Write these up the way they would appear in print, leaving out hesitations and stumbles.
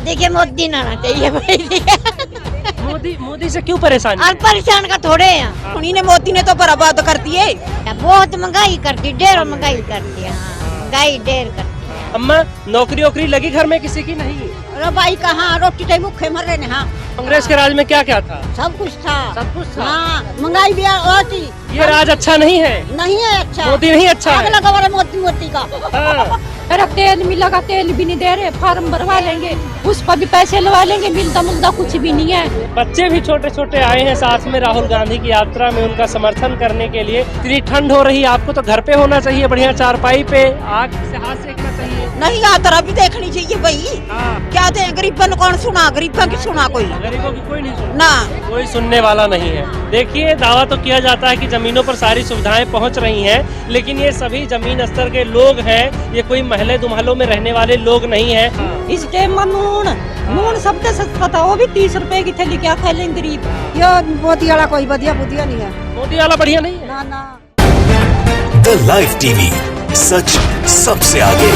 देखिए मोदी ना आना चाहिए भाई। मोदी से क्यों परेशान और परेशान का थोड़े हैं। उन्हीं ने मोदी ने तो बर्बाद कर दिए। बहुत महंगाई कर दी, ढेर महंगाई कर दी। हाँ, महंगाई ढेर कर दी। अम्मा नौकरी वोकरी लगी घर में किसी की नहीं? अरे भाई कहाँ रोटी टाइम भूखे मर रहे हैं। हाँ कांग्रेस के राज में क्या क्या था? सब कुछ था। सब कुछ था। हाँ महंगाई भी और थी। ये राज अच्छा नहीं है, नहीं है अच्छा। मोदी नहीं अच्छा है। आग लगा हुआ है मोदी का। हाँ। अरे तेल मिलेगा, तेल भी नहीं दे रहे, फार्म भरवा लेंगे, उस पर भी पैसे लगा लेंगे, मिलता मुलता कुछ भी नहीं है। बच्चे भी छोटे छोटे आए हैं साथ में राहुल गांधी की यात्रा में उनका समर्थन करने के लिए। इतनी ठंड हो रही है, आपको तो घर पे होना चाहिए, बढ़िया चारपाई पे आग से हाथ सेकना चाहिए। नहीं यात्रा भी देखनी चाहिए भाई। हाँ। क्या दे गरीबों ने कौन सुना, गरीबों की सुना कोई गरीबों की कोई नहीं सुनता, ना कोई सुनने वाला नहीं है। देखिए दावा तो किया जाता है कि जमीनों पर सारी सुविधाएं पहुंच रही हैं, लेकिन ये सभी जमीन स्तर के लोग हैं, ये कोई महले दुमहलों में रहने वाले लोग नहीं हैं। इस टाइम में नून सबसे सस्ता था, वो भी 30 रुपए की थैली, क्या खा लेंगे गरीब। ये मोदी वाला कोई बढ़िया बुद्धिया नहीं है। मोदी वाला बढ़िया नहीं है। ना ना। द लाइव टीवी, सच सबसे आगे।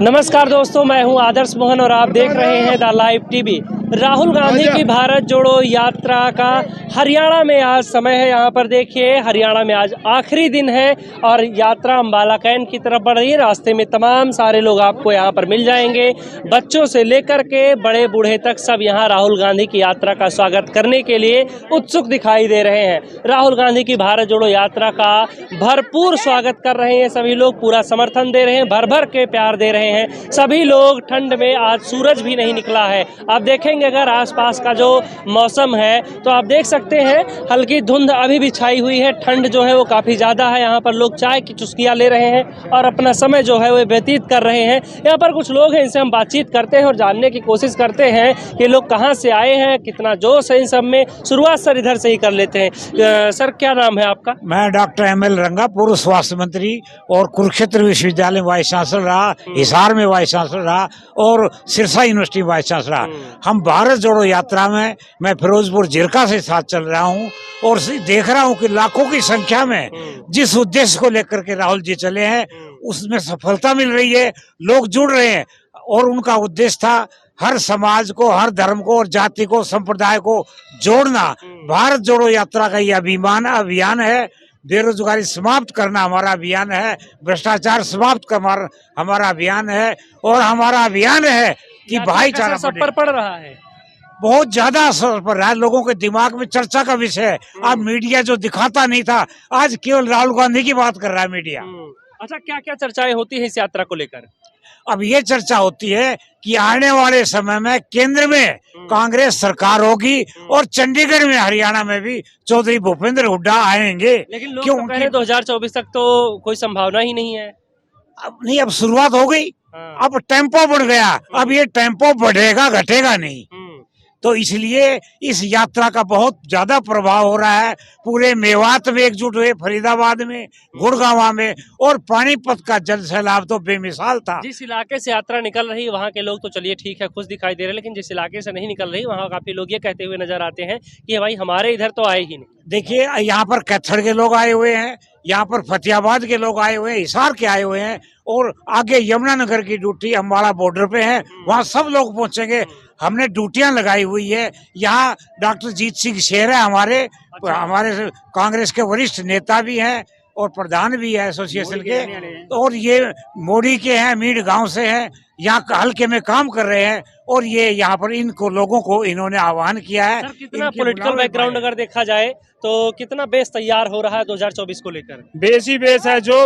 नमस्कार दोस्तों, मैं हूं आदर्श मोहन और आप देख रहे हैं the live TV. Rahul Gandhi की भारत जोड़ो यात्रा का हरियाणा में आज समय है। यहाँ पर देखिए हरियाणा में आज आखिरी दिन है और यात्रा अम्बाला कैंट की तरफ बढ़ रही है। रास्ते में तमाम सारे लोग आपको यहाँ पर मिल जाएंगे, बच्चों से लेकर के बड़े बूढ़े तक सब यहाँ राहुल गांधी की यात्रा का स्वागत करने के लिए उत्सुक दिखाई दे रहे हैं। राहुल गांधी की भारत जोड़ो यात्रा का भरपूर स्वागत कर रहे हैं सभी लोग, पूरा समर्थन दे रहे हैं, भर भर के प्यार दे रहे हैं सभी लोग। ठंड में आज सूरज भी नहीं निकला है। आप देखेंगे अगर आसपास का जो मौसम है तो आप देख सकते हैं हल्की धुंध अभी भी छाई हुई है, ठंड जो है वो काफ़ी ज़्यादा है। यहाँ पर लोग चाय की चुस्कियाँ ले रहे हैं और अपना समय जो है वो व्यतीत कर रहे हैं। यहाँ पर कुछ लोग हैं, इनसे हम बातचीत करते हैं और जानने की कोशिश करते हैं कि लोग कहाँ से आए हैं, कितना जोश है इन सब में। शुरुआत सर इधर से ही कर लेते हैं। सर क्या नाम है आपका? मैं डॉक्टर ML रंगा, पूर्व स्वास्थ्य मंत्री और कुरुक्षेत्र विश्वविद्यालय में वाइस चांसलर रहा, हिसार में वाइस चांसलर रहा और सिरसा यूनिवर्सिटी वाइस चांसलर रहा। हम भारत जोड़ो यात्रा में मैं फिरोजपुर जिरका से साथ चल रहा हूं और देख रहा हूं कि लाखों की संख्या में जिस उद्देश्य को लेकर के राहुल जी चले हैं उसमें सफलता मिल रही है, लोग जुड़ रहे हैं। और उनका उद्देश्य था हर समाज को, हर धर्म को और जाति को, संप्रदाय को जोड़ना। भारत जोड़ो यात्रा का ये अभियान है। बेरोजगारी समाप्त करना हमारा अभियान है, भ्रष्टाचार समाप्त करना हमारा अभियान है और हमारा अभियान है कि भाईचारा सब पर पड़ रहा है, बहुत ज्यादा असर पड़ रहा है। लोगों के दिमाग में चर्चा का विषय है। अब मीडिया जो दिखाता नहीं था, आज केवल राहुल गांधी की बात कर रहा है मीडिया। अच्छा, क्या क्या चर्चाएं होती है इस यात्रा को लेकर? अब ये चर्चा होती है कि आने वाले समय में केंद्र में कांग्रेस सरकार होगी और चंडीगढ़ में, हरियाणा में भी चौधरी भूपेंद्र हुड्डा आएंगे। लेकिन लोग तो कह रहे 2024 तक तो कोई संभावना ही नहीं है। अब नहीं, अब शुरुआत हो गई, अब टेम्पो बढ़ गया, अब ये टेम्पो बढ़ेगा घटेगा नहीं। तो इसलिए इस यात्रा का बहुत ज्यादा प्रभाव हो रहा है। पूरे मेवात में एकजुट हुए, फरीदाबाद में, गुड़गांव में, और पानीपत का जल सैलाब तो बेमिसाल था। जिस इलाके से यात्रा निकल रही है वहाँ के लोग तो चलिए ठीक है, खुश दिखाई दे रहे हैं, लेकिन जिस इलाके से नहीं निकल रही वहाँ काफी लोग ये कहते हुए नजर आते हैं कि भाई हमारे इधर तो आए ही नहीं। देखिए यहाँ पर कैथड़ के लोग आए हुए हैं, यहाँ पर फतेहाबाद के लोग आए हुए हैं, हिसार के आए हुए हैं और आगे यमुनानगर की ड्यूटी अम्बाला बॉर्डर पे है, वहाँ सब लोग पहुंचेंगे। हमने ड्यूटियां लगाई हुई है। यहाँ डॉक्टर जीत सिंह शेर है, हमारे कांग्रेस के वरिष्ठ नेता भी हैं और प्रधान भी है एसोसिएशन के, और ये मोड़ी के हैं, मीड गांव से हैं, यहाँ हल्के में काम कर रहे हैं और ये यहाँ पर इनको लोगों को इन्होंने आह्वान किया है। सर, कितना पॉलिटिकल बैकग्राउंड अगर देखा जाए तो कितना बेस तैयार हो रहा है 2024 को लेकर? बेस ही बेस है। जो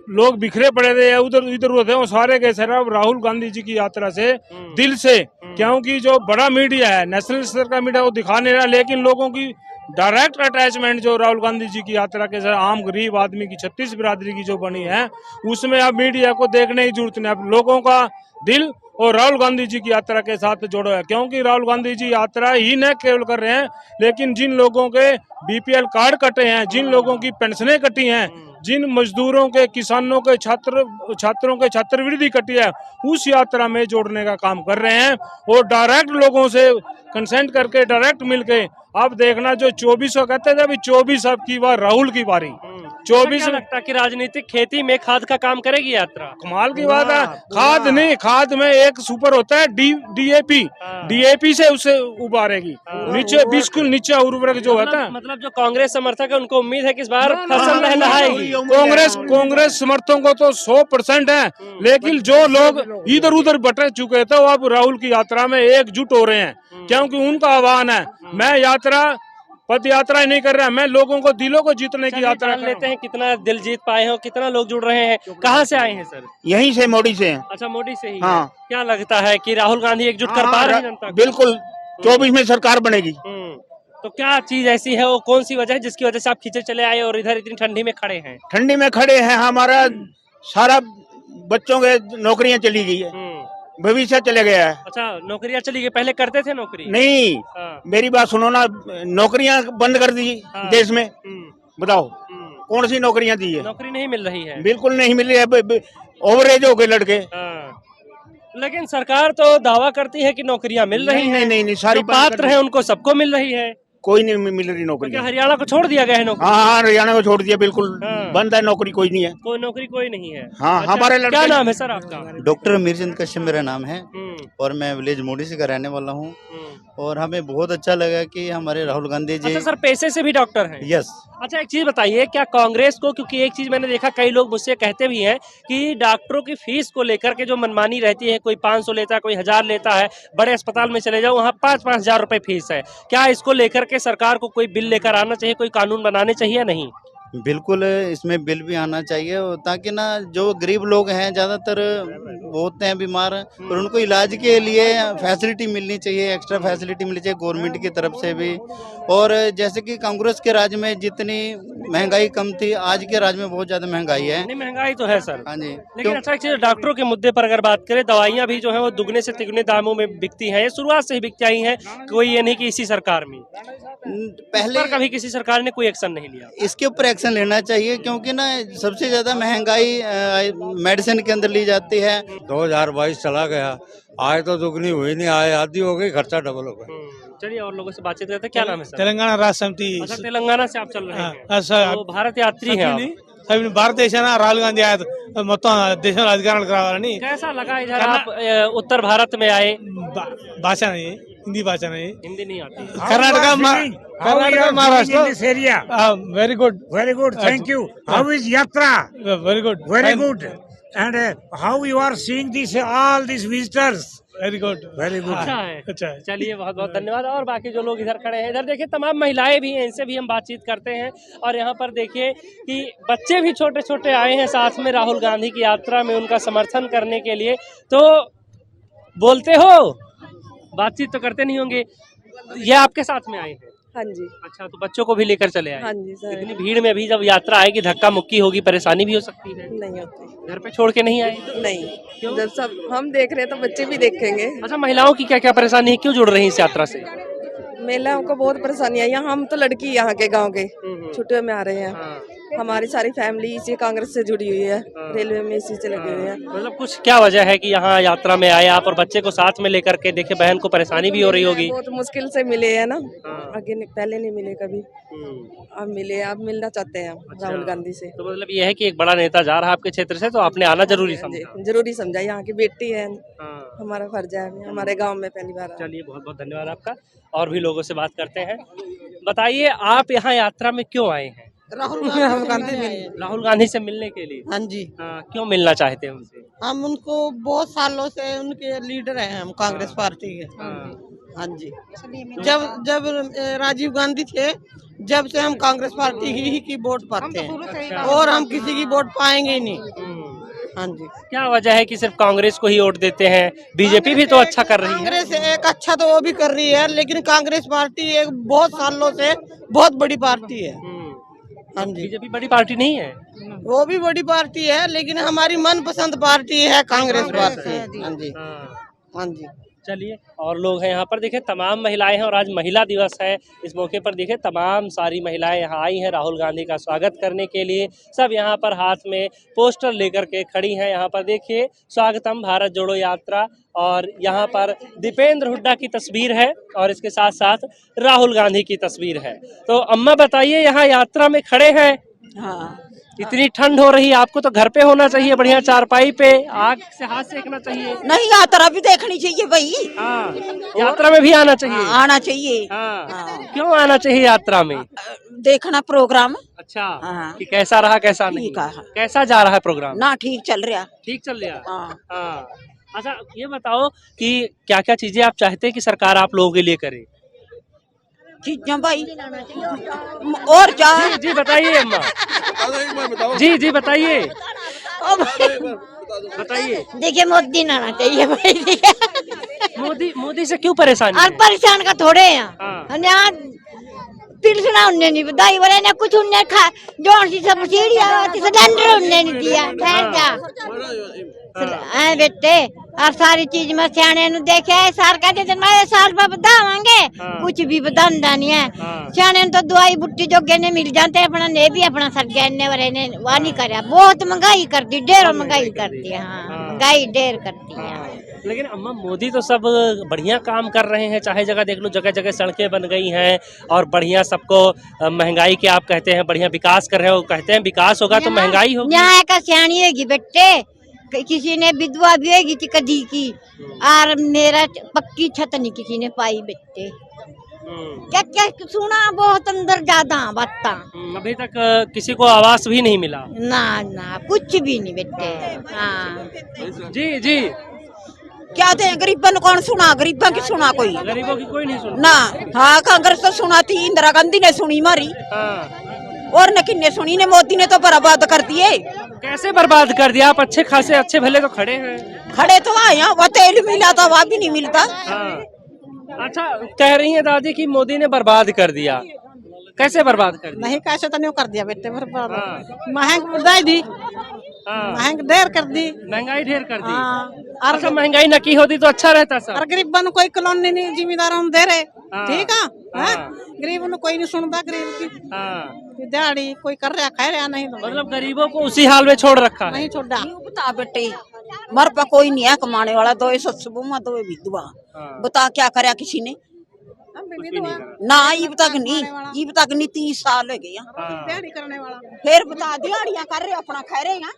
लोग बिखरे पड़े थे उधर इधर होते हैं वो सारे के सारे राहुल गांधी जी की यात्रा से दिल से, क्योंकि जो बड़ा मीडिया है, नेशनल स्तर का मीडिया, वो दिखा नहीं रहा, लेकिन लोगों की डायरेक्ट अटैचमेंट जो राहुल गांधी जी की यात्रा के साथ आम गरीब आदमी की 36 बिरादरी की जो बनी है, उसमें अब मीडिया को देखने की जरूरत नहीं। अब लोगों का दिल और राहुल गांधी जी की यात्रा के साथ जोड़ो है, क्योंकि राहुल गांधी जी यात्रा ही न केवल कर रहे हैं, लेकिन जिन लोगों के BPL कार्ड कटे हैं, जिन लोगों की पेंशनें कटी हैं, जिन मजदूरों के, किसानों के, छात्रों के छात्रवृत्ति कटी है, उस यात्रा में जोड़ने का काम कर रहे हैं और डायरेक्ट लोगों से कंसेंट करके डायरेक्ट मिलके। अब देखना जो 2400 कहते थे, अभी 24 अब की बार राहुल की बारी। 24 क्या लगता है कि राजनीतिक खेती में खाद का काम करेगी यात्रा? कमाल की बात है। खाद नहीं, खाद में एक सुपर होता है डीएपी, डीएपी से उसे उबारेगी। नीचे बिल्कुल नीचे उर्वरक जो होता है। मतलब जो कांग्रेस समर्थक है उनको उम्मीद है कि इस बार फसल लहलहाएगी। कांग्रेस समर्थकों को तो 100% है, लेकिन जो लोग इधर उधर बटे चुके थे वो अब राहुल की यात्रा में एकजुट हो रहे हैं, क्योंकि उनका आह्वान है, मैं यात्रा पद यात्रा ही नहीं कर रहा, मैं लोगों को दिलों को जीतने की यात्रा कर लेते हैं। कितना दिल जीत पाए हो, कितना लोग जुड़ रहे हैं, कहाँ से आए हैं सर? यहीं से, मोदी से हैं। अच्छा, मोदी से ही है। हाँ। क्या लगता है कि राहुल गांधी एकजुट कर पा रहे हैं जनता को? बिल्कुल, 24 में सरकार बनेगी। तो क्या चीज ऐसी है, वो कौन सी वजह है जिसकी वजह से आप खींचे चले आए और इधर इतनी ठंडी में खड़े हैं? ठंडी में खड़े हैं, हमारा सारा बच्चों के नौकरियां चली गई है, भविष्य चले गया है। अच्छा, नौकरियां चली गई, पहले करते थे नौकरी? नहीं, हाँ। मेरी बात सुनो ना, नौकरियां बंद कर दी हाँ। देश में। बताओ कौन सी नौकरियां दी है? नौकरी नहीं मिल रही है, बिल्कुल नहीं मिल रही है, ओवरेज हो गए लड़के। हाँ। लेकिन सरकार तो दावा करती है कि नौकरियां मिल रही हैं। नहीं, सारी जो पात्र है उनको सबको मिल रही है। कोई नहीं मिल रही तो नौकरी। क्या हरियाणा को छोड़ दिया गया है नौकरी? हाँ, हरियाणा को छोड़ दिया, बिल्कुल हाँ। बंद है, नौकरी कोई नहीं है। कोई नौकरी कोई नहीं है। हाँ, अच्छा, हमारे क्या लड़के। नाम है सर आपका? डॉक्टर मीरचंद कश्यप मेरा नाम है और मैं विलेज मोडी का रहने वाला हूँ। और हमें बहुत अच्छा लगा कि हमारे राहुल गांधी जी। अच्छा सर, पैसे से भी डॉक्टर हैं? यस। अच्छा, एक चीज बताइए, क्या कांग्रेस को, क्योंकि एक चीज मैंने देखा कई लोग मुझसे कहते भी हैं कि डॉक्टरों की फीस को लेकर के जो मनमानी रहती है, कोई 500 लेता है, कोई 1000 लेता है, बड़े अस्पताल में चले जाओ वहाँ 5-5 हजार रुपए फीस है, क्या इसको लेकर के सरकार को कोई बिल लेकर आना चाहिए, कोई कानून बनाने चाहिए या नहीं? बिल्कुल, इसमें बिल भी आना चाहिए ताकि ना जो गरीब लोग हैं ज़्यादातर वो होते हैं बीमार, और उनको इलाज के लिए फैसिलिटी मिलनी चाहिए, एक्स्ट्रा फैसिलिटी मिलनी चाहिए गवर्नमेंट की तरफ से भी। और जैसे कि कांग्रेस के राज में जितनी महंगाई कम थी, आज के राज में बहुत ज़्यादा महंगाई है। नहीं, महंगाई तो है सर। हाँ जी। लेकिन अच्छा, एक चीज डॉक्टरों के मुद्दे पर अगर बात करें, दवाइयाँ भी जो है वो दुगने से तिगुने दामों में बिकती हैं, ये शुरुआत से ही बिकती आई हैं, कोई ये नहीं कि इसी सरकार में। पहले कभी किसी सरकार ने कोई एक्शन नहीं लिया। इसके ऊपर एक्शन लेना चाहिए, क्योंकि ना सबसे ज्यादा महंगाई मेडिसिन के अंदर ली जाती है। 2022 चला गया, आय तो दुगनी हुई नहीं, आय आधी हो गई, खर्चा डबल हो गया। चलिए और लोगों से बातचीत करते हैं। क्या नाम है सर? तेलंगाना राष्ट्र समिति। अच्छा, तेलंगाना से आप चल रहे हैं? हाँ, सर। तो भारत यात्री हैं आप? భారతదేశాన రాహుల్ గాంధీ आया మొత్తం దేశంలో అధికారాలు రావాలని। कैसा लगा इधर आप उत्तर भारत में आए? भाषा नहीं, हिंदी भाषा नहीं, हिंदी नहीं आती। Karnataka, Maharashtra area. Very good, very good, thank you. How is yatra? Very good, very good. And how you are seeing this, all these visitors? Very good, very good. अच्छा है। अच्छा है। चलिए, बहुत बहुत धन्यवाद। और बाकी जो लोग इधर खड़े हैं, इधर देखिए तमाम महिलाएं भी हैं, इनसे भी हम बातचीत करते हैं। और यहाँ पर देखिए कि बच्चे भी छोटे छोटे आए हैं साथ में राहुल गांधी की यात्रा में उनका समर्थन करने के लिए। तो बोलते हो, बातचीत तो करते नहीं होंगे, ये आपके साथ में आए हैं? हाँ जी। अच्छा, तो बच्चों को भी लेकर चले आए? हाँ जी सर। इतनी भीड़ में अभी जब यात्रा आएगी, धक्का मुक्की होगी, परेशानी भी हो सकती है? नहीं होती। घर पे छोड़ के नहीं आए? नहीं, क्यों? जब सब हम देख रहे हैं तो बच्चे भी देखेंगे। अच्छा, महिलाओं की क्या क्या परेशानी है, क्यों जुड़ रही है इस यात्रा से? महिलाओं को बहुत परेशानी है यहाँ, हम तो लड़की यहाँ के गांव के छुट्टियों में आ रहे हैं। हाँ। हमारी सारी फैमिली इसी कांग्रेस से जुड़ी हुई है, रेलवे में इसी से लगे हुए हैं। मतलब कुछ क्या वजह है कि यहाँ यात्रा में आए आप और बच्चे को साथ में लेकर के? देखिए, बहन को परेशानी भी हो रही होगी। बहुत मुश्किल से मिले हैं ना, आगे पहले नहीं मिले कभी, अब मिले, अब मिलना चाहते हैं राहुल गांधी से। तो मतलब ये है कि एक बड़ा नेता जा रहा है आपके क्षेत्र से, तो आपने आना जरूरी समझा? जरूरी समझा, यहाँ की बेटी है, हमारा फर्ज है, हमारे गाँव में पहली बार। चलिए, बहुत बहुत धन्यवाद आपका। और भी लोगों से बात करते हैं। बताइए, आप यहाँ यात्रा में क्यों आए हैं? राहुल गांधी से मिलने के लिए? हाँ जी। क्यों मिलना चाहते हैं उनसे? हम उनको बहुत सालों से उनके लीडर हैं, हम कांग्रेस पार्टी के। हाँ जी। जब राजीव गांधी थे, जब से हम कांग्रेस पार्टी ही की वोट पाते हैं, और हम किसी की वोट पाएंगे ही नहीं। हाँ जी। क्या वजह है कि सिर्फ कांग्रेस को ही वोट देते हैं? बीजेपी भी तो अच्छा कर रही है। कांग्रेस एक अच्छा तो वो भी कर रही है, लेकिन कांग्रेस पार्टी एक बहुत सालों से बहुत बड़ी पार्टी है। हाँ जी। बीजेपी बड़ी पार्टी नहीं है? वो भी बड़ी पार्टी है, लेकिन हमारी मनपसंद पार्टी है कांग्रेस पार्टी। हाँ जी। हाँ जी। चलिए, और लोग हैं यहाँ पर, देखिए तमाम महिलाएं हैं और आज महिला दिवस है। इस मौके पर देखिए तमाम सारी महिलाएं यहाँ आई हैं राहुल गांधी का स्वागत करने के लिए। सब यहाँ पर हाथ में पोस्टर लेकर के खड़ी हैं। यहाँ पर देखिए, स्वागतम भारत जोड़ो यात्रा, और यहाँ पर दीपेंद्र हुड्डा की तस्वीर है और इसके साथ साथ राहुल गांधी की तस्वीर है। तो अम्मा बताइए, यहाँ यात्रा में खड़े हैं, हाँ, इतनी ठंड हो रही है, आपको तो घर पे होना चाहिए, बढ़िया चारपाई पे, आग से हाथ सेकना चाहिए। नहीं, यात्रा भी देखनी चाहिए भाई। हाँ, यात्रा में भी आना चाहिए। आना चाहिए। क्यों आना चाहिए यात्रा में? देखना प्रोग्राम। अच्छा, कि कैसा रहा कैसा नहीं, कैसा जा रहा है प्रोग्राम? ना ठीक चल रहा। ठीक चल रहा। हाँ। अच्छा, ये बताओ कि क्या क्या चीजें आप चाहते हैं कि सरकार आप लोगों के लिए करे? चीजें भाई और क्या? जी बताइए अम्मा। जी बताइए। बताइए। देखिए मोदी ना आना चाहिए भाई। मोदी से क्यों परेशानी और परेशान का थोड़े यहाँ पिलसना उनने नहीं बताई, बोले ने कुछ उनने खा जो सी सब्सिडी आती सिलेंडर उनने नहीं दिया। खैर क्या बेटे, और सारी चीज में सियाने नु देखे सार का दे मैं साल पर बतावांगे, कुछ भी बतांदा नहीं है। सियाने तो दवाई बुट्टी जो गेने मिल जाते हैं, अपना ने भी अपना सर गहने वाले ने वह नहीं करे। बहुत महंगाई कर दी, ढेर महंगाई करती है। हाँ, महंगाई ढेर करती है। लेकिन अम्मा मोदी तो सब बढ़िया काम कर रहे हैं, चाहे जगह देख लो, जगह जगह सड़कें बन गई हैं और बढ़िया सबको महंगाई के आप कहते हैं बढ़िया विकास कर रहे हो, कहते हैं विकास होगा तो महंगाई होगी। न्याय का सियानी होगी बेटे, किसी ने विधवा भी होगी कदी की, और मेरा पक्की छत नहीं किसी ने पाई बेटे। क्या क्या सुना बहुत अंदर ज्यादा बात। अभी तक किसी को आवास भी नहीं मिला? ना कुछ भी नहीं बेटे। हाँ जी क्या थे गरीबन कौन सुना? गरीबा की सुना कोई? गरीबों की कोई नहीं सुना ना। हाँ, कांग्रेस तो सुना थी, इंदिरा गांधी ने सुनी मारी। और न किन्ने सुनी ने, मोदी ने तो बर्बाद कर दिए। कैसे बर्बाद कर दिया? आप अच्छे खासे अच्छे भले तो खड़े हैं। खड़े तो आए, वह तेल मिला था, वह भी नहीं मिलता। अच्छा, कह रही है दादी कि मोदी ने बर्बाद कर दिया। कैसे बर्बाद कर दिया? नहीं, कैसे तो नहीं कर दिया बेटे, बर्बाद। महंग बढ़ाई दी, महंग ढेर कर दी, महंगाई ढेर कर दी। अच्छा, महंगाई न की होती तो अच्छा रहता सर। और गरीब बन कोई कलोनी नहीं, जिम्मेदार हम दे रहे। ठीक है, गरीब ने कोई नहीं सुनता, गरीब की दिहाड़ी कोई कर रहा खा रहा नहीं। तो मतलब गरीबों को उसी हाल में छोड़ रखा है। नहीं छोड़ा। बता बेटे, मर पर कोई नहीं है कमाने वाला, दो ससुर दो विधवा, बता क्या करे किसी ने? ना ईब तक नहीं 30 साल हो गए। दिहाड़ी करने वाला फिर बता दिहाड़ियां कर रहे, अपना खा रहे हैं।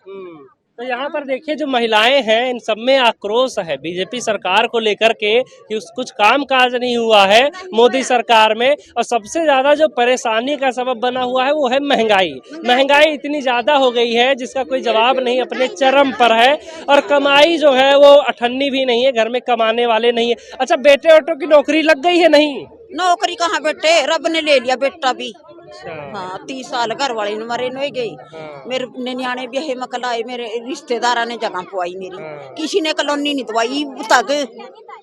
तो यहाँ पर देखिए जो महिलाएं हैं, इन सब में आक्रोश है बीजेपी सरकार को लेकर के कि कुछ काम काज नहीं हुआ है मोदी सरकार में। और सबसे ज्यादा जो परेशानी का सबब बना हुआ है वो है महंगाई इतनी ज्यादा हो गई है जिसका कोई जवाब नहीं, अपने चरम पर है। और कमाई जो है वो अठन्नी भी नहीं है, घर में कमाने वाले नहीं है। अच्छा, बेटे ओटो की नौकरी लग गई है? नहीं, नौकरी कहाँ बेटे, रब ने ले लिया बेटा भी। हाँ, 30 साल घर वाले ने मरे नहीं गई। मेरे निन्याने ब्याहे मकलाए, मेरे रिश्तेदारा ने जगह पवाई मेरी, किसी ने कॉलोनी नहीं दवाई। तक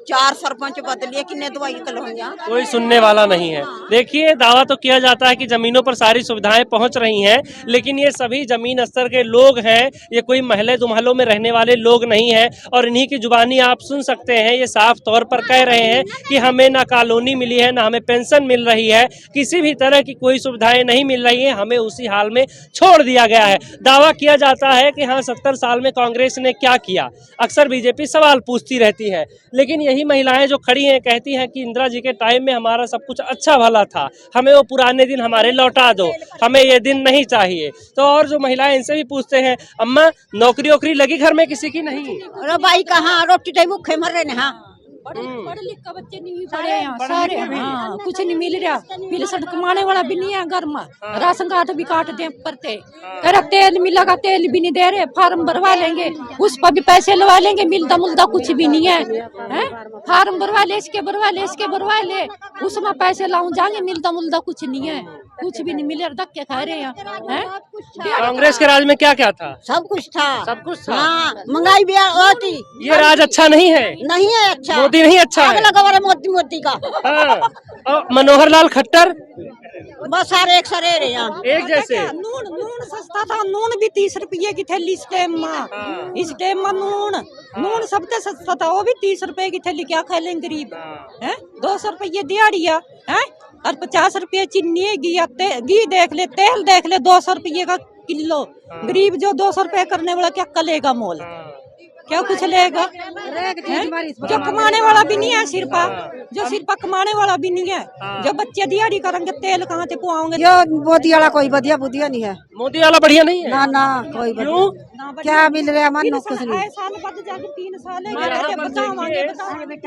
4 सरपंच बदलिए, किन्ने दवाई कॉलोनियां, कोई सुनने वाला नहीं है। देखिए, दावा तो किया जाता है कि जमीनों पर सारी सुविधाएं पहुंच रही हैं, लेकिन ये सभी जमीन स्तर के लोग हैं, ये कोई महले दुमहलों में रहने वाले लोग नहीं है। और इन्हीं की जुबानी आप सुन सकते हैं, ये साफ तौर पर कह रहे हैं कि हमें ना कॉलोनी मिली है, ना हमें पेंशन मिल रही है, किसी भी तरह की कोई सुविधाएं नहीं मिल रही है, हमें उसी हाल में छोड़ दिया गया है। दावा किया जाता है कि हाँ, 70 साल में कांग्रेस ने क्या किया, अक्सर बीजेपी सवाल पूछती रहती है। लेकिन यही महिलाएं जो खड़ी हैं कहती हैं कि इंदिरा जी के टाइम में हमारा सब कुछ अच्छा भला था, हमें वो पुराने दिन हमारे लौटा दो, हमें ये दिन नहीं चाहिए। तो और जो महिलाएं, इनसे भी पूछते हैं, अम्मा नौकरी वोकरी लगी घर में किसी की? नहीं। अरे भाई कहाँ, रोटी टाइम भूखे मर रहे हैं। पढ़े लिख के बच्चे नहीं पढ़े हैं सारे। हाँ, कुछ नहीं मिल रहा, पिलसन कमाने वाला भी नहीं है घर में। राशन कार्ड भी काट दे पड़ते, तेरा तेल मिलेगा, तेल भी नहीं दे रहे, फार्म भरवा लेंगे, उस पर भी पैसे लगा लेंगे, मिलता मुलता कुछ भी नहीं है। फार्म भरवा ले, इसके भरवा ले, इसके भरवा ले, उसमें पैसे लाऊं जाएंगे, मिलता मुलता कुछ नहीं है, कुछ भी नहीं मिले, धक्के खा रहे हैं। कांग्रेस के राज में क्या क्या था? सब कुछ था, सब कुछ था। हाँ, महंगाई भी होती। ये राज अच्छा नहीं है, नहीं है अच्छा, मोदी नहीं अच्छा है, मोदी का। और मनोहर लाल खट्टर बस सारे एक सारे एक जैसे। नून सस्ता था, नून भी 30 रुपये की थैली इस टाइम में। इस टाइम में नून सबसे सस्ता था, वो भी 30 रुपए की थैली। क्या खा लेंगे गरीब? 200 रुपये दिहाड़िया है, और 50 रुपये चीनी, घी देख ले, तेल देख ले, 200 रुपये का किलो। गरीब जो 200 रुपये करने वाला क्या कलेगा मोल? क्या कुछ लेगा? हैं? जो कमाने वाला भी नहीं है सिर्फा, जो सिर्फा कमाने वाला भी नहीं है। जो बच्चे दिहाड़ी करेंगे तेल कहाँ से पुआओगे? यो मोदी वाला कोई बढ़िया बुद्धिया नहीं है। मोदी वाला बढ़िया नहीं है? ना ना कोई क्यों? क्या मिल रहा है? मन कुछ नहीं।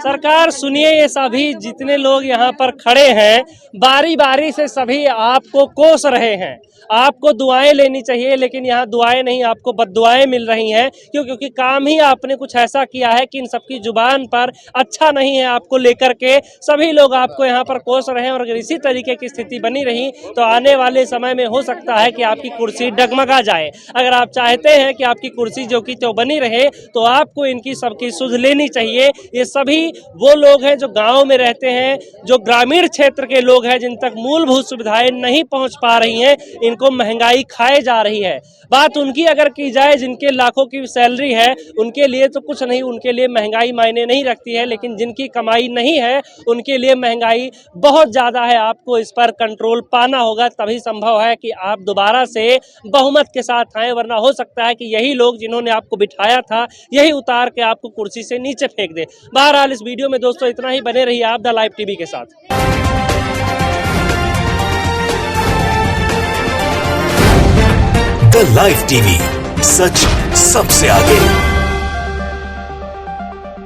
सरकार सुनिए, ये सभी जितने लोग यहाँ पर खड़े हैं बारी बारी से सभी आपको कोस रहे हैं। आपको दुआएं लेनी चाहिए, लेकिन यहाँ दुआएं नहीं, आपको बद्दुआएं मिल रही हैं। क्यों? क्योंकि काम ही आपने कुछ ऐसा किया है कि इन सबकी जुबान पर अच्छा नहीं है आपको लेकर के। सभी लोग आपको यहाँ पर कोस रहे हैं और अगर इसी तरीके की स्थिति बनी रही तो आने वाले समय में हो सकता है कि आपकी कुर्सी डगमगा जाए। अगर आप चाहते हैं कि आपकी कुर्सी जो की तो बनी रहे तो आपको इनकी सबकी सुध लेनी चाहिए। ये सभी वो लोग हैं जो गाँव में रहते हैं, जो ग्रामीण क्षेत्र के लोग हैं, जिन तक मूलभूत सुविधाएं नहीं पहुँच पा रही हैं। इनको महंगाई खाए जा रही है। बात उनकी अगर की जाए जिनके लाखों की सैलरी है, उनके लिए तो कुछ नहीं, उनके लिए महंगाई मायने नहीं रखती है। लेकिन जिनकी कमाई नहीं है उनके लिए महंगाई बहुत ज़्यादा है। आपको इस पर कंट्रोल पाना होगा, तभी संभव है कि आप दोबारा से बहुमत के साथ आए, वरना हो सकता है कि यही लोग जिन्होंने आपको बिठाया था यही उतार के आपको कुर्सी से नीचे फेंक दे। बहरहाल इस वीडियो में दोस्तों इतना ही। बने रहिए आप द लाइव टीवी के साथ। द लाइव टीवी, सच सबसे आगे।